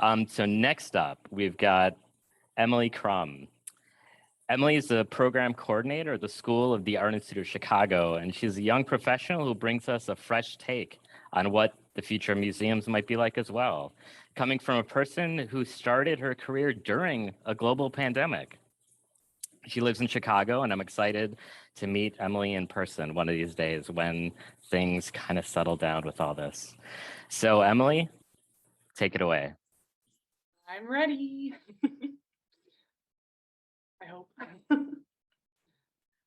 So next up, we've got Emily Crum. Emily is the program coordinator at the School of the Art Institute of Chicago, and she's a young professional who brings us a fresh take on what the future of museums might be like as well, coming from a person who started her career during a global pandemic. She lives in Chicago, and I'm excited to meet Emily in person one of these days when things kind of settle down with all this. So Emily, take it away. I'm ready. I hope.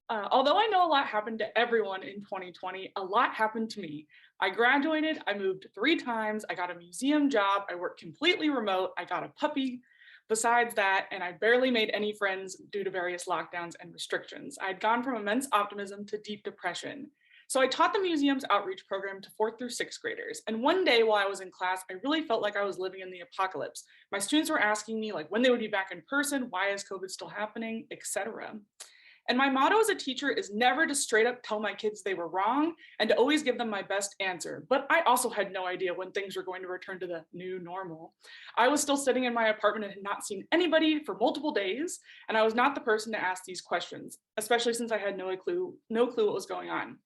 Although I know a lot happened to everyone in 2020, a lot happened to me. I graduated, I moved 3 times, I got a museum job, I worked completely remote, I got a puppy. Besides that, and I barely made any friends due to various lockdowns and restrictions. I had gone from immense optimism to deep depression. So I taught the museum's outreach program to 4th through 6th graders. And one day while I was in class, I really felt like I was living in the apocalypse. My students were asking me like when they would be back in person, why is COVID still happening, etc. And my motto as a teacher is never to straight up tell my kids they were wrong and to always give them my best answer. But I also had no idea when things were going to return to the new normal. I was still sitting in my apartment and had not seen anybody for multiple days, and I was not the person to ask these questions, especially since I had no clue what was going on.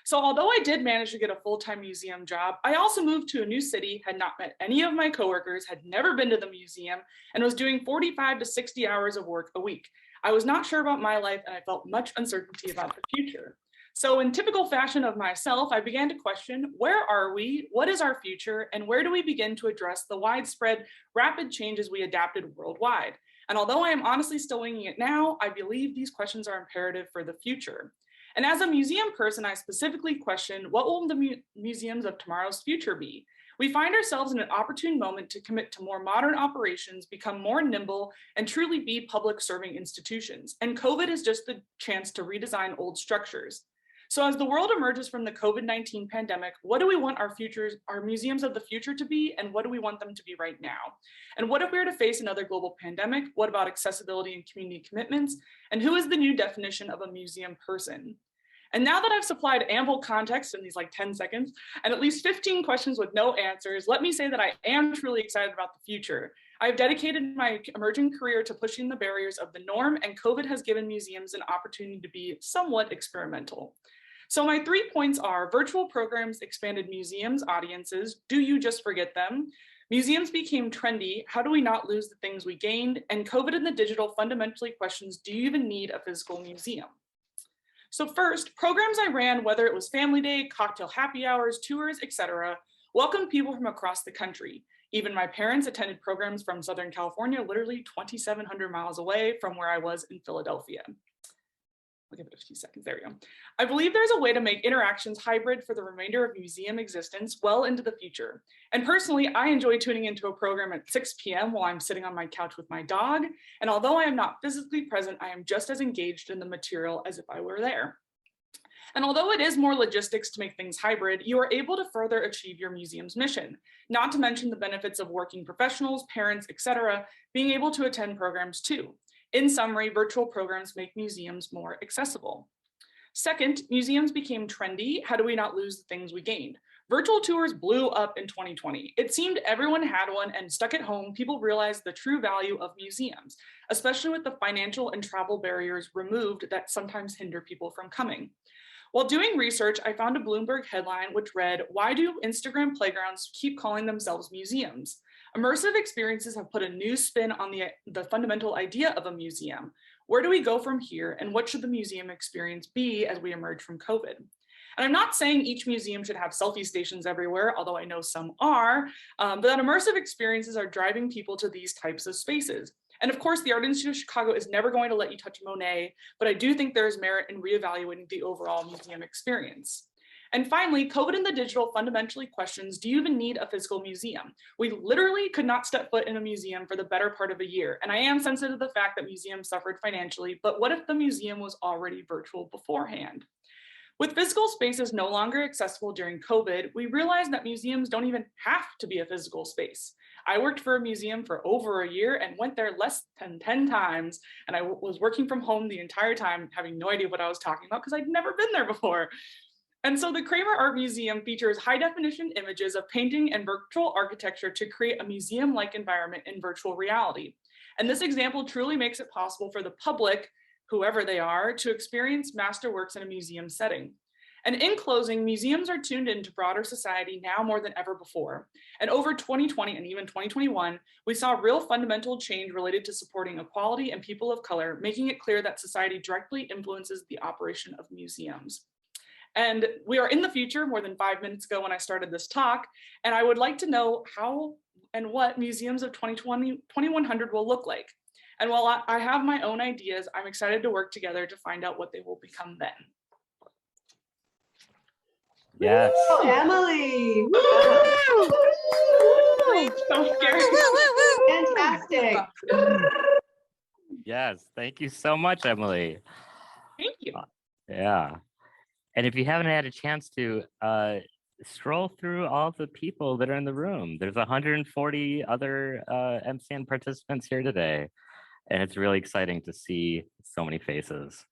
So although I did manage to get a full-time museum job, I also moved to a new city, had not met any of my coworkers, had never been to the museum, and was doing 45 to 60 hours of work a week. I was not sure about my life and I felt much uncertainty about the future. So in typical fashion of myself, I began to question, where are we? What is our future? And where do we begin to address the widespread, rapid changes we adapted worldwide? And although I am honestly still winging it now, I believe these questions are imperative for the future. And as a museum person, I specifically question, what will the museums of tomorrow's future be? We find ourselves in an opportune moment to commit to more modern operations, become more nimble, and truly be public serving institutions. And COVID is just the chance to redesign old structures. So as the world emerges from the COVID-19 pandemic, what do we want our museums of the future to be, and what do we want them to be right now? And what if we were to face another global pandemic? What about accessibility and community commitments? And who is the new definition of a museum person? And now that I've supplied ample context in these like 10 seconds and at least 15 questions with no answers, let me say that I am truly excited about the future. I've dedicated my emerging career to pushing the barriers of the norm, and COVID has given museums an opportunity to be somewhat experimental. So my 3 points are: virtual programs expanded museums' audiences. Do you just forget them? Museums became trendy. How do we not lose the things we gained? And COVID and the digital fundamentally questions, do you even need a physical museum? So first, programs I ran, whether it was family day, cocktail happy hours, tours, etc., welcomed people from across the country. Even my parents attended programs from Southern California, literally 2,700 miles away from where I was in Philadelphia. I'll give it a few seconds, there we go. I believe there's a way to make interactions hybrid for the remainder of museum existence well into the future. And personally, I enjoy tuning into a program at 6 p.m. while I'm sitting on my couch with my dog. And although I am not physically present, I am just as engaged in the material as if I were there. And although it is more logistics to make things hybrid, you are able to further achieve your museum's mission, not to mention the benefits of working professionals, parents, etc., being able to attend programs too. In summary, virtual programs make museums more accessible. Second, museums became trendy. How do we not lose the things we gained? Virtual tours blew up in 2020. It seemed everyone had one, and stuck at home, people realized the true value of museums, especially with the financial and travel barriers removed that sometimes hinder people from coming. While doing research, I found a Bloomberg headline which read, "Why do Instagram playgrounds keep calling themselves museums?" Immersive experiences have put a new spin on the fundamental idea of a museum. Where do we go from here, and what should the museum experience be as we emerge from COVID? And I'm not saying each museum should have selfie stations everywhere, although I know some are, but that immersive experiences are driving people to these types of spaces. And of course, the Art Institute of Chicago is never going to let you touch Monet, but I do think there is merit in reevaluating the overall museum experience. And finally, COVID and the digital fundamentally questions, do you even need a physical museum? We literally could not step foot in a museum for the better part of a year. And I am sensitive to the fact that museums suffered financially, but what if the museum was already virtual beforehand? With physical spaces no longer accessible during COVID, we realized that museums don't even have to be a physical space. I worked for a museum for over a year and went there less than 10 times. And I was working from home the entire time, having no idea what I was talking about because I'd never been there before. And so the Kramer Art Museum features high definition images of painting and virtual architecture to create a museum-like environment in virtual reality. And this example truly makes it possible for the public, whoever they are, to experience masterworks in a museum setting. And in closing, museums are tuned into broader society now more than ever before. And over 2020 and even 2021, we saw real fundamental change related to supporting equality and people of color, making it clear that society directly influences the operation of museums. And we are in the future more than 5 minutes ago when I started this talk. And I would like to know how and what museums of 2020, 2100 will look like. And while I have my own ideas, I'm excited to work together to find out what they will become then. Yes. Oh, Emily. So scary. Fantastic. Yes. Thank you so much, Emily. Thank you. Yeah. And if you haven't had a chance to stroll through all the people that are in the room, there's 140 other MCN participants here today. And it's really exciting to see so many faces.